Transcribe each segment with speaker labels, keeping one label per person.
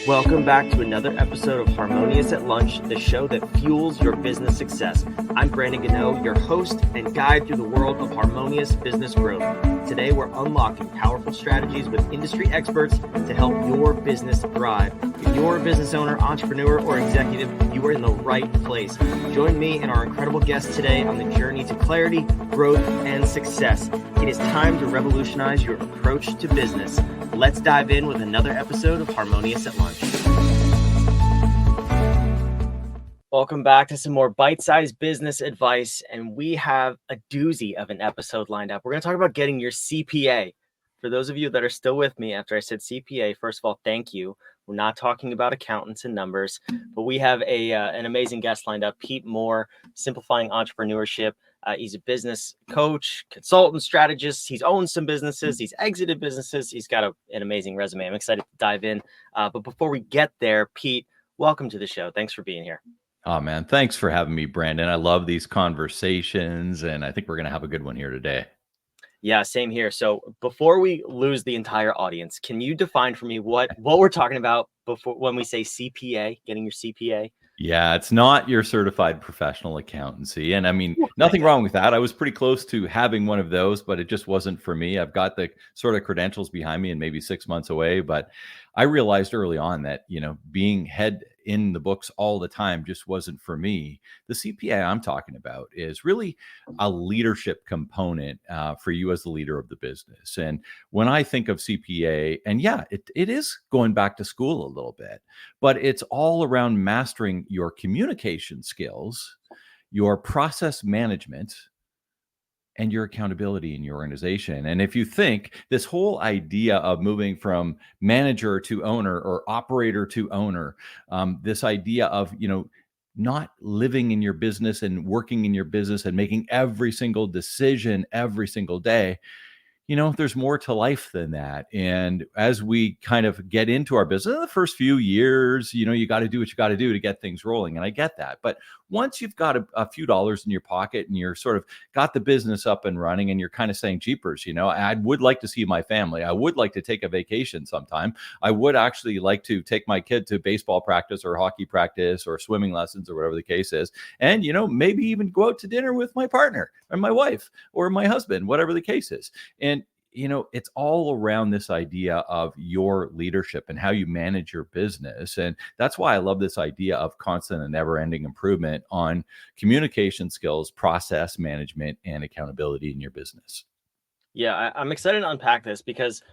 Speaker 1: Welcome back to another episode of Harmonious at Lunch, the show that fuels your business success. I'm Brandon Gano, your host and guide through the world of harmonious business growth. Today, we're unlocking powerful strategies with industry experts to help your business thrive. If you're a business owner, entrepreneur, or executive, you are in the right place. Join me and our incredible guests today on the journey to clarity, growth, and success. It is time to revolutionize your approach to business. Let's dive in with another episode of Harmonious at Lunch. Welcome back to some more bite-sized business advice, and we have a doozy of an episode lined up. We're going to talk about getting your CPA. For those of you that are still with me after I said CPA, first of all, thank you. We're not talking about accountants and numbers, but we have an amazing guest lined up, Pete Mohr, Simplifying Entrepreneurship. He's a business coach, consultant, strategist. He's owned some businesses. He's exited businesses. He's got an amazing resume. I'm excited to dive in. But before we get there, Pete, welcome to the show. Thanks for being here.
Speaker 2: Oh, man. Thanks for having me, Brandon. I love these conversations, and I think we're going to have a good one here today.
Speaker 1: Yeah, same here. So before we lose the entire audience, can you define for me what we're talking about before when we say CPA, getting your CPA?
Speaker 2: Yeah, it's not your certified professional accountancy. And I mean, nothing wrong with that. I was pretty close to having one of those, but it just wasn't for me. I've got the sort of credentials behind me and maybe 6 months away. But I realized early on that, being head in the books all the time just wasn't for me. The CPA I'm talking about is really a leadership component for you as the leader of the business. And when I think of CPA, and yeah, it is going back to school a little bit, but it's all around mastering your communication skills, your process management, and your accountability in your organization. And if you think this whole idea of moving from manager to owner or operator to owner, this idea of, not living in your business and working in your business and making every single decision every single day, there's more to life than that. And as we kind of get into our business, in the first few years, you got to do what you got to do to get things rolling. And I get that. But once you've got a few dollars in your pocket and you're sort of got the business up and running and you're kind of saying, jeepers, I would like to see my family. I would like to take a vacation sometime. I would actually like to take my kid to baseball practice or hockey practice or swimming lessons or whatever the case is. And, maybe even go out to dinner with my partner or my wife or my husband, whatever the case is. And it's all around this idea of your leadership and how you manage your business. And that's why I love this idea of constant and never-ending improvement on communication skills, process management, and accountability in your business.
Speaker 1: Yeah, I'm excited to unpack this because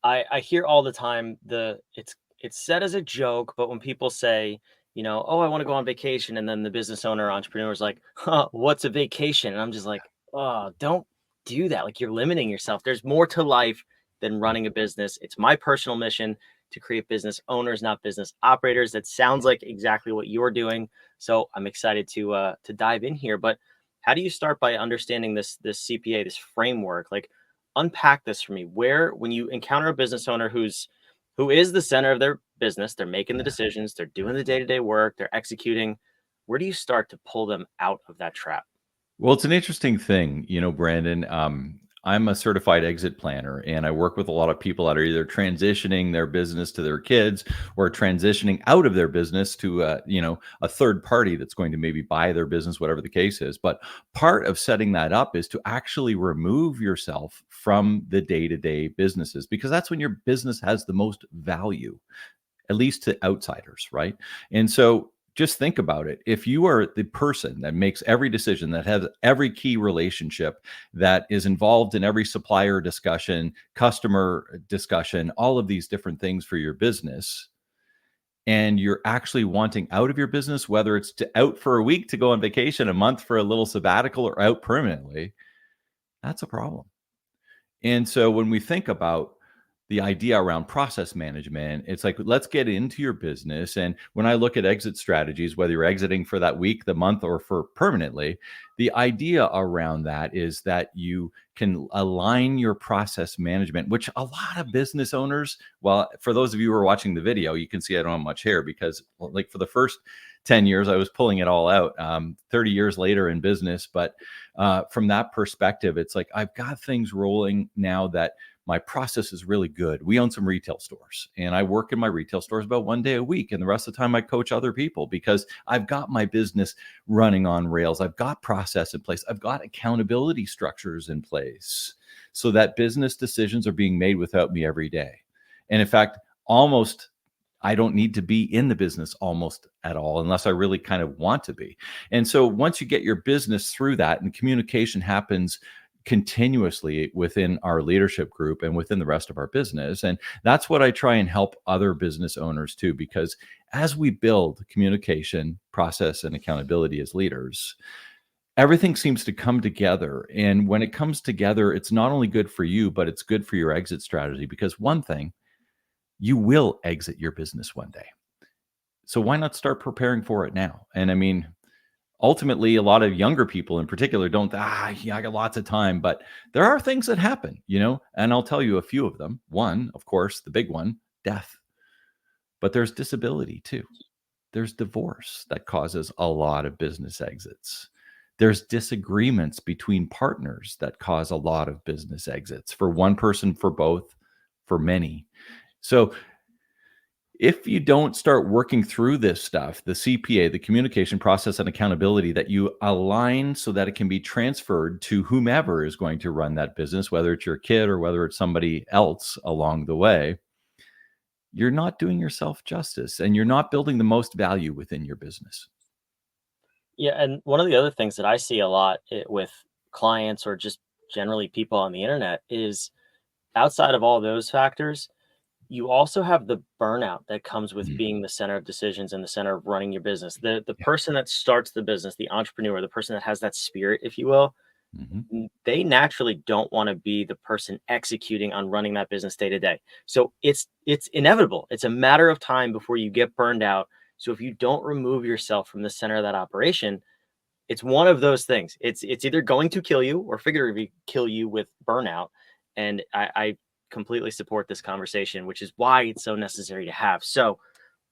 Speaker 1: I hear all the time it's said as a joke, but when people say, oh, I want to go on vacation, and then the business owner or entrepreneur is like, what's a vacation? And I'm just like, oh, don't do that. Like, you're limiting yourself. There's more to life than running a business. It's my personal mission to create business owners, not business operators. That sounds like exactly what you're doing. So I'm excited to dive in here. But how do you start by understanding this CPA, this framework? Like, unpack this for me. When you encounter a business owner who is the center of their business, they're making the decisions, they're doing the day-to-day work, they're executing, where do you start to pull them out of that trap?
Speaker 2: Well, it's an interesting thing, Brandon. I'm a certified exit planner, and I work with a lot of people that are either transitioning their business to their kids or transitioning out of their business to, a third party that's going to maybe buy their business, whatever the case is. But part of setting that up is to actually remove yourself from the day-to-day businesses, because that's when your business has the most value, at least to outsiders, right? And so just think about it. If you are the person that makes every decision, that has every key relationship, that is involved in every supplier discussion, customer discussion, all of these different things for your business, and you're actually wanting out of your business, whether it's out for a week to go on vacation, a month for a little sabbatical, or out permanently, that's a problem. And so when we think about the idea around process management, it's like, let's get into your business. And when I look at exit strategies, whether you're exiting for that week, the month, or for permanently, the idea around that is that you can align your process management, which a lot of business owners, well, for those of you who are watching the video, you can see I don't have much hair because, like, for the first 10 years, I was pulling it all out, 30 years later in business. But from that perspective, it's like, I've got things rolling now that my process is really good. We own some retail stores, and I work in my retail stores about 1 day a week. And the rest of the time I coach other people because I've got my business running on rails. I've got process in place. I've got accountability structures in place so that business decisions are being made without me every day. And in fact, almost I don't need to be in the business almost at all unless I really kind of want to be. And so once you get your business through that and communication happens continuously within our leadership group and within the rest of our business. And that's what I try and help other business owners too, because as we build communication, process, and accountability as leaders, everything seems to come together. And when it comes together, it's not only good for you, but it's good for your exit strategy. Because one thing, you will exit your business one day. So why not start preparing for it now? And I mean, ultimately, a lot of younger people in particular don't, yeah, I got lots of time, but there are things that happen, and I'll tell you a few of them. One, of course, the big one, death. But there's disability too. There's divorce that causes a lot of business exits. There's disagreements between partners that cause a lot of business exits, for one person, for both, for many. So if you don't start working through this stuff, the CPA, the communication process and accountability, that you align so that it can be transferred to whomever is going to run that business, whether it's your kid or whether it's somebody else along the way, you're not doing yourself justice and you're not building the most value within your business.
Speaker 1: Yeah, and one of the other things that I see a lot with clients or just generally people on the internet is, outside of all those factors, you also have the burnout that comes with
Speaker 2: Mm.
Speaker 1: being the center of decisions and the center of running your business. The
Speaker 2: Yeah.
Speaker 1: person that starts the business, the entrepreneur, the person that has that spirit, if you will,
Speaker 2: Mhm.
Speaker 1: they naturally don't want to be the person executing on running that business day to day. So it's inevitable. It's a matter of time before you get burned out. So if you don't remove yourself from the center of that operation, it's one of those things. It's either going to kill you or figuratively kill you with burnout. And I completely support this conversation, which is why it's so necessary to have. So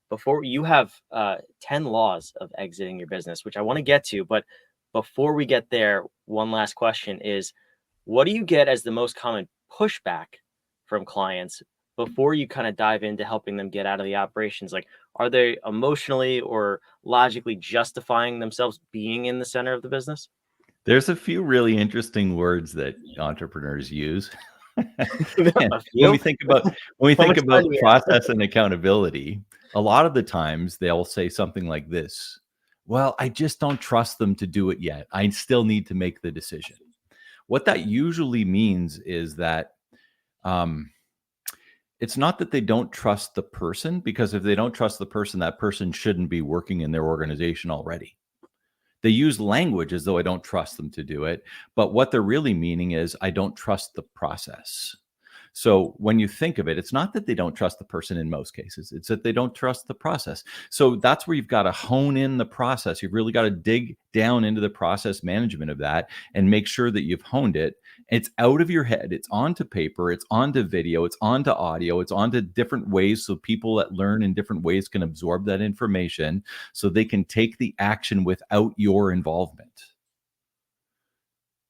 Speaker 1: before you have 10 laws of exiting your business, which I want to get to, but before we get there, one last question is, what do you get as the most common pushback from clients before you kind of dive into helping them get out of the operations? Like, are they emotionally or logically justifying themselves being in the center of the business?
Speaker 2: There's a few really interesting words that entrepreneurs use. And
Speaker 1: A
Speaker 2: when
Speaker 1: few?
Speaker 2: we think about when we
Speaker 1: How
Speaker 2: think
Speaker 1: much time
Speaker 2: about
Speaker 1: do we have?
Speaker 2: process and accountability, a lot of the times they'll say something like this: "Well, I just don't trust them to do it yet. I still need to make the decision." What that usually means is that um, it's not that they don't trust the person, because if they don't trust the person, that person shouldn't be working in their organization already. They use language as though I don't trust them to do it, but what they're really meaning is I don't trust the process. So when you think of it, it's not that they don't trust the person in most cases, it's that they don't trust the process. So that's where you've got to hone in the process. You've really got to dig down into the process management of that and make sure that you've honed it. It's out of your head, it's onto paper, it's onto video, it's onto audio, it's onto different ways so people that learn in different ways can absorb that information so they can take the action without your involvement.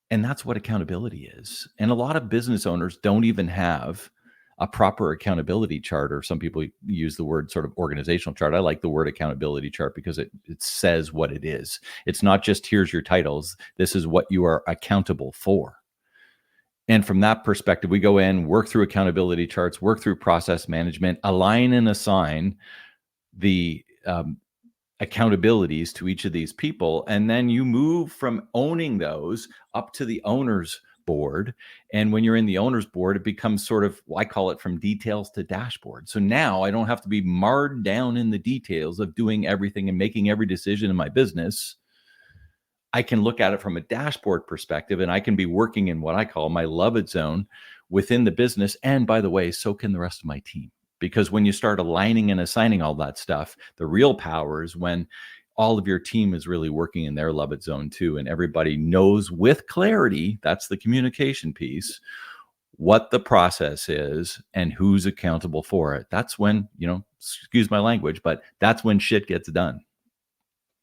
Speaker 2: And that's what accountability is. And a lot of business owners don't even have a proper accountability chart, or some people use the word sort of organizational chart. I like the word accountability chart because it says what it is. It's not just here's your titles. This is what you are accountable for. And from that perspective, we go in, work through accountability charts, work through process management, align and assign the accountabilities to each of these people. And then you move from owning those up to the owner's board. And when you're in the owner's board, it becomes sort of, I call it from details to dashboard. So now I don't have to be marred down in the details of doing everything and making every decision in my business. I can look at it from a dashboard perspective, and I can be working in what I call my love it zone within the business. And by the way, so can the rest of my team. Because when you start aligning and assigning all that stuff, the real power is when all of your team is really working in their love it zone too. And everybody knows with clarity, that's the communication piece, what the process is and who's accountable for it. That's when, excuse my language, but that's when shit gets done.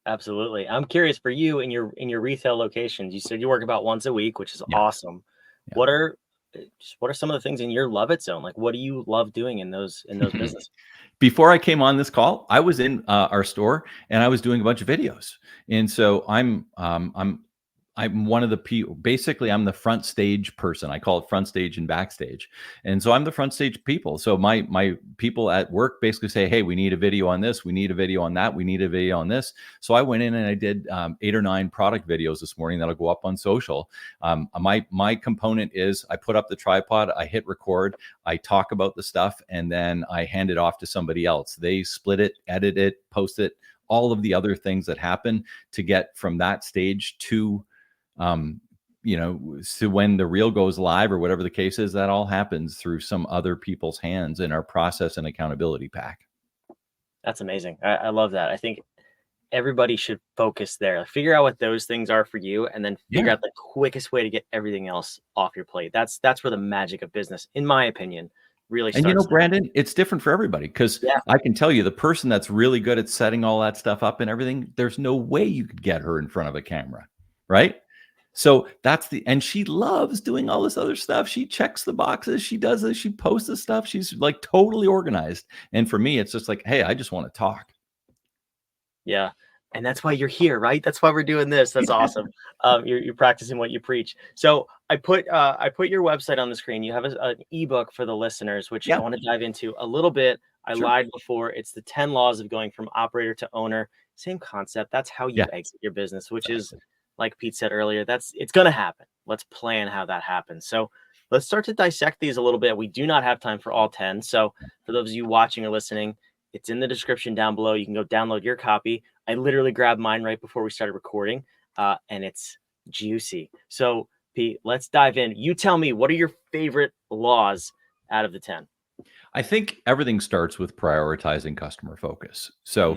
Speaker 1: Absolutely. I'm curious, for you in your retail locations, you said you work about once a week, which is
Speaker 2: Yeah.
Speaker 1: awesome.
Speaker 2: Yeah.
Speaker 1: What are just what are some of the things in your love it zone? Like, what do you love doing in those businesses?
Speaker 2: Before I came on this call, I was in our store and I was doing a bunch of videos. And so I'm one of the people. Basically, I'm the front stage person. I call it front stage and backstage. And so I'm the front stage people. So my people at work basically say, "Hey, we need a video on this. We need a video on that. We need a video on this." So I went in and I did 8 or 9 product videos this morning that'll go up on social. My component is I put up the tripod, I hit record, I talk about the stuff, and then I hand it off to somebody else. They split it, edit it, post it, all of the other things that happen to get from that stage to so when the reel goes live or whatever the case is, that all happens through some other people's hands in our process and accountability pack.
Speaker 1: That's amazing. I love that. I think everybody should focus there. Like, figure out what those things are for you, and then figure
Speaker 2: Yeah.
Speaker 1: out the quickest way to get everything else off your plate. That's where the magic of business, in my opinion, really
Speaker 2: And
Speaker 1: starts.
Speaker 2: Brandon, it's different for everybody because
Speaker 1: Yeah.
Speaker 2: I can tell you the person that's really good at setting all that stuff up and everything, there's no way you could get her in front of a camera, right? So and she loves doing all this other stuff. She checks the boxes. She does this. She posts the stuff. She's like totally organized. And for me, it's just like, hey, I just want to talk.
Speaker 1: Yeah. And that's why you're here, right? That's why we're doing this. That's awesome. You're practicing what you preach. So I put your website on the screen. You have an ebook for the listeners, which I
Speaker 2: Yeah,
Speaker 1: want to dive into a little bit. I
Speaker 2: sure.
Speaker 1: lied before. It's the 10 laws of going from operator to owner. Same concept. That's how you
Speaker 2: Yeah,
Speaker 1: exit your business, which is,
Speaker 2: exactly.
Speaker 1: like Pete said earlier, it's going to happen. Let's plan how that happens. So let's start to dissect these a little bit. We do not have time for all 10. So for those of you watching or listening, it's in the description down below. You can go download your copy. I literally grabbed mine right before we started recording, and it's juicy. So, Pete, let's dive in. You tell me, what are your favorite laws out of the 10?
Speaker 2: I think everything starts with prioritizing customer focus. So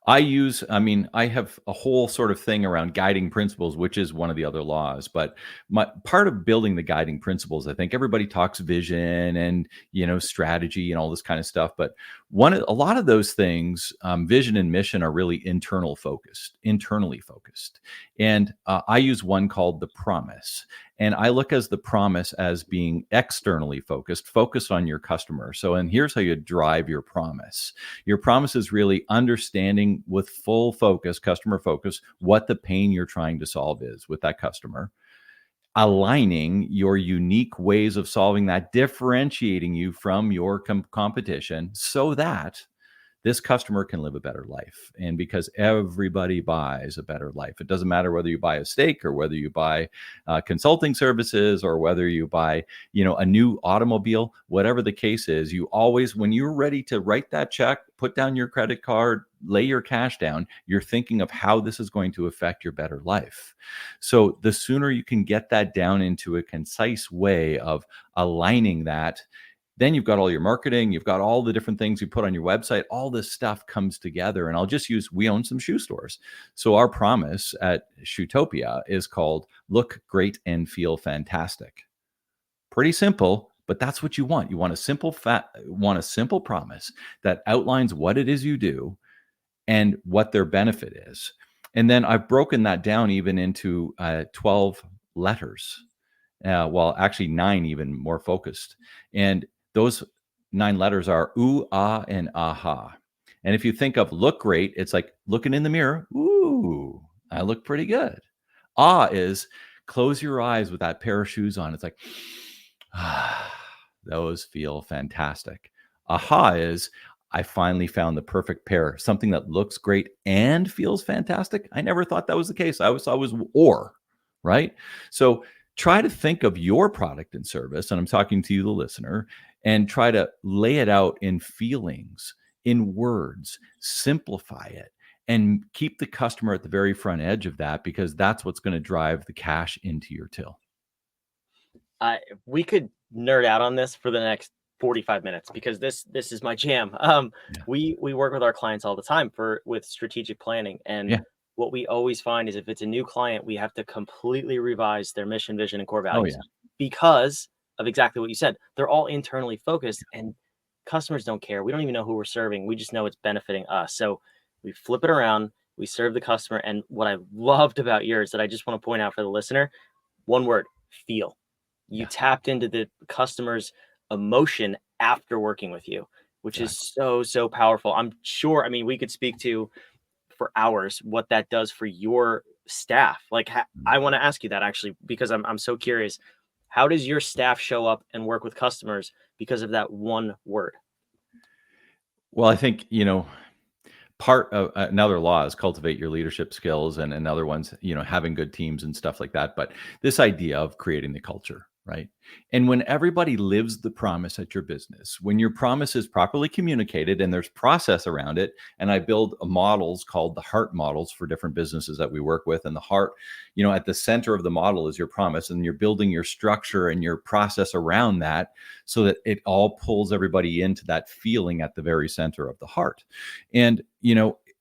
Speaker 1: Mm,
Speaker 2: I have a whole sort of thing around guiding principles, which is one of the other laws. But my part of building the guiding principles, I think everybody talks vision and, strategy and all this kind of stuff. But a lot of those things, vision and mission are really internally focused. And I use one called the promise. And I look as the promise as being externally focused on your customer. So, and here's how you drive your promise. Your promise is really understanding with full focus, customer focus, what the pain you're trying to solve is with that customer, aligning your unique ways of solving that, differentiating you from your competition so that this customer can live a better life. And because everybody buys a better life, it doesn't matter whether you buy a steak or whether you buy consulting services or whether you buy, a new automobile, whatever the case is, you always, when you're ready to write that check, put down your credit card, lay your cash down, you're thinking of how this is going to affect your better life. So the sooner you can get that down into a concise way of aligning that, then you've got all your marketing, you've got all the different things you put on your website, all this stuff comes together. And I'll just we own some shoe stores. So our promise at Shoetopia is called Look Great and Feel Fantastic. Pretty simple, but that's what you want. You want a simple promise that outlines what it is you do and what their benefit is. And then I've broken that down even into 12 letters. Well, actually 9, even more focused. And those 9 letters are ooh, ah, and aha. And if you think of look great, it's like looking in the mirror. Ooh, I look pretty good. Ah is close your eyes with that pair of shoes on. It's like, ah, those feel fantastic. Aha is I finally found the perfect pair, something that looks great and feels fantastic. I never thought that was the case. I always thought it was or, right? So try to think of your product and service, and I'm talking to you, the listener, and try to lay it out in feelings, in words, simplify it, and keep the customer at the very front edge of that because that's what's going to drive the cash into your till.
Speaker 1: We could nerd out on this for the next 45 minutes because this is my jam.
Speaker 2: Yeah.
Speaker 1: We work with our clients all the time with strategic planning, and
Speaker 2: Yeah.
Speaker 1: what we always find is if it's a new client, we have to completely revise their mission, vision, and core
Speaker 2: Oh,
Speaker 1: values
Speaker 2: yeah.
Speaker 1: because of exactly what you said. They're all internally focused, and customers don't care. We don't even know who we're serving. We just know it's benefiting us. So we flip it around. We serve the customer. And what I loved about yours that I just want to point out for the listener, one word: feel. You
Speaker 2: Yeah,
Speaker 1: tapped into the customer's emotion after working with you, which is
Speaker 2: exactly.
Speaker 1: so, so powerful. I'm sure, I mean, we could speak to for hours what that does for your staff. Like, I want to ask you that actually, because I'm so curious. How does your staff show up and work with customers because of that one word?
Speaker 2: Well, I think, part of another law is cultivate your leadership skills, and another one's, having good teams and stuff like that. But this idea of creating the culture, right? And when everybody lives the promise at your business, when your promise is properly communicated and there's process around it, and I build models called the heart models for different businesses that we work with, and the heart, at the center of the model is your promise, and you're building your structure and your process around that so that it all pulls everybody into that feeling at the very center of the heart. And,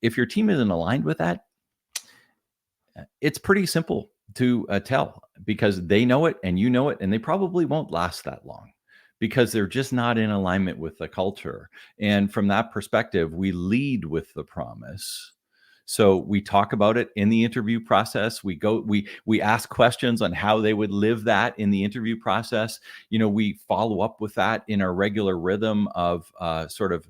Speaker 2: if your team isn't aligned with that, it's pretty simple to tell, because they know it and you know it, and they probably won't last that long because they're just not in alignment with the culture. And from that perspective, we lead with the promise. So we talk about it in the interview process. We ask questions on how they would live that in the interview process. We follow up with that in our regular rhythm of sort of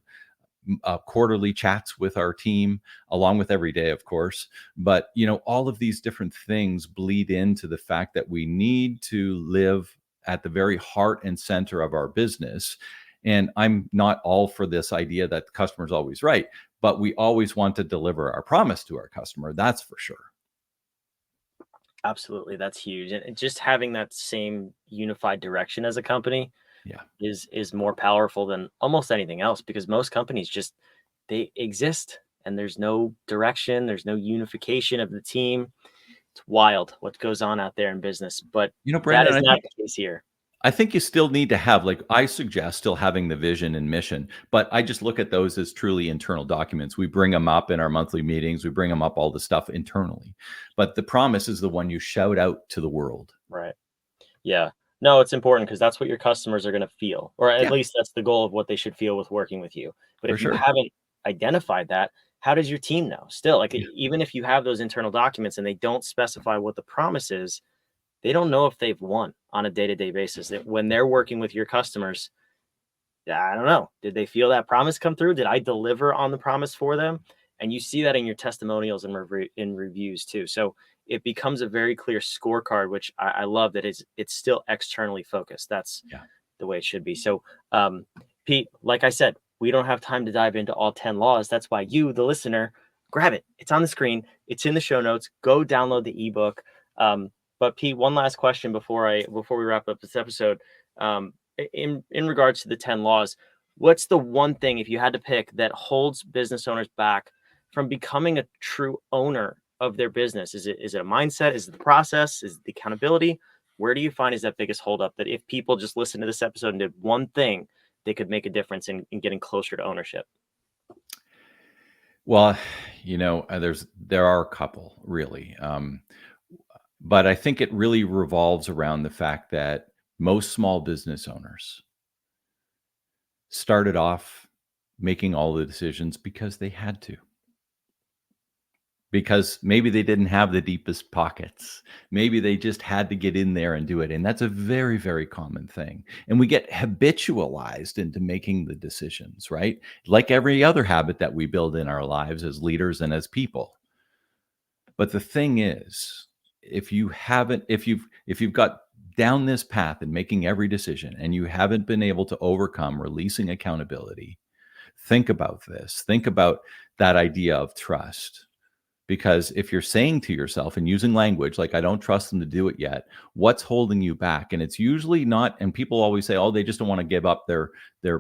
Speaker 2: quarterly chats with our team, along with every day, of course. But, all of these different things bleed into the fact that we need to live at the very heart and center of our business. And I'm not all for this idea that the customer's always right, but we always want to deliver our promise to our customer. That's for sure.
Speaker 1: Absolutely, that's huge. And just having that same unified direction as a company
Speaker 2: Yeah.
Speaker 1: is more powerful than almost anything else, because most companies just they exist and there's no direction, there's no unification of the team. It's wild what goes on out there in business, but that
Speaker 2: Brandon,
Speaker 1: is not the case here.
Speaker 2: I think you still need to have, like, I suggest still having the vision and mission, but I just look at those as truly internal documents. We bring them up in our monthly meetings. We bring them up, all the stuff internally, but the promise is the one you shout out to the world.
Speaker 1: Right. Yeah. No, it's important because that's what your customers are going to feel, or at
Speaker 2: Yeah,
Speaker 1: least that's the goal of what they should feel with working with you. But
Speaker 2: for
Speaker 1: if you
Speaker 2: sure.
Speaker 1: haven't identified that, how does your team know? Still, like,
Speaker 2: Yeah.
Speaker 1: even if you have those internal documents and they don't specify what the promise is, they don't know if they've won on a day-to-day basis. That when they're working with your customers, yeah, I don't know. Did they feel that promise come through? Did I deliver on the promise for them? And you see that in your testimonials and in reviews too. So it becomes a very clear scorecard, which I love that it's still externally focused. That's
Speaker 2: Yeah.
Speaker 1: the way it should be. So, Pete, like I said, we don't have time to dive into all 10 laws. That's why you, the listener, grab it. It's on the screen. It's in the show notes. Go download the ebook. But Pete, one last question before we wrap up this episode. In regards to the 10 laws, what's the one thing, if you had to pick, that holds business owners back from becoming a true owner of their business? Is it a mindset? Is it the process? Is it the accountability? Where do you find is that biggest holdup, that if people just listen to this episode and did one thing, they could make a difference in getting closer to ownership?
Speaker 2: Well, there are a couple, really. But I think it really revolves around the fact that most small business owners started off making all the decisions because they had to. Because maybe they didn't have the deepest pockets. Maybe they just had to get in there and do it, and that's a very, very common thing, and we get habitualized into making the decisions, right? Like every other habit that we build in our lives as leaders and as people. But the thing is, if you've got down this path and making every decision and you haven't been able to overcome releasing accountability, think about this. Think about that idea of trust. Because if you're saying to yourself and using language like, I don't trust them to do it yet, what's holding you back? And it's usually not, and people always say, oh, they just don't want to give up their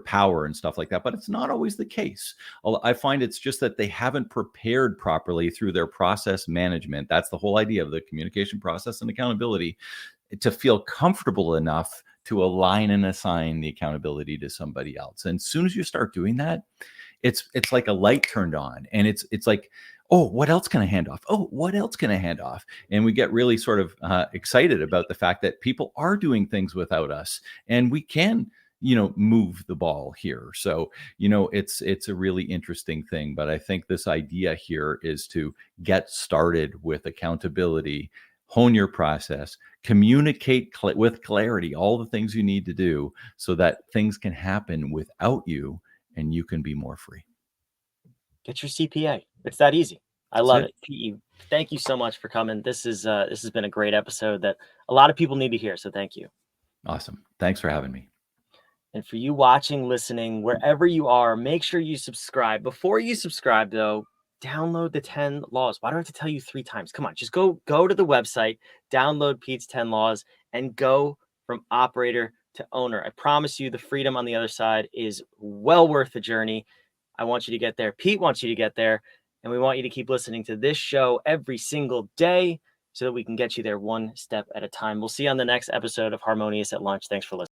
Speaker 2: power and stuff like that. But it's not always the case. I find it's just that they haven't prepared properly through their process management. That's the whole idea of the communication process and accountability, to feel comfortable enough to align and assign the accountability to somebody else. And as soon as you start doing that, it's like a light turned on, and it's like, oh, what else can I hand off? Oh, what else can I hand off? And we get really sort of excited about the fact that people are doing things without us, and we can, move the ball here. So, it's a really interesting thing. But I think this idea here is to get started with accountability hone your process, communicate with clarity all the things you need to do so that things can happen without you and you can be more free.
Speaker 1: Get your CPA. It's that easy. I
Speaker 2: That's
Speaker 1: love
Speaker 2: it.
Speaker 1: it. Pete, thank you so much for coming. This has been a great episode that a lot of people need to hear. So thank you.
Speaker 2: Awesome. Thanks for having me.
Speaker 1: And for you watching, listening, wherever you are, make sure you subscribe. Before you subscribe, though, download the 10 laws. Why do I have to tell you 3 times? Come on, just go to the website, download Pete's 10 laws, and go from operator to owner. I promise you the freedom on the other side is well worth the journey. I want you to get there. Pete wants you to get there. And we want you to keep listening to this show every single day so that we can get you there one step at a time. We'll see you on the next episode of Harmonious at Lunch. Thanks for listening.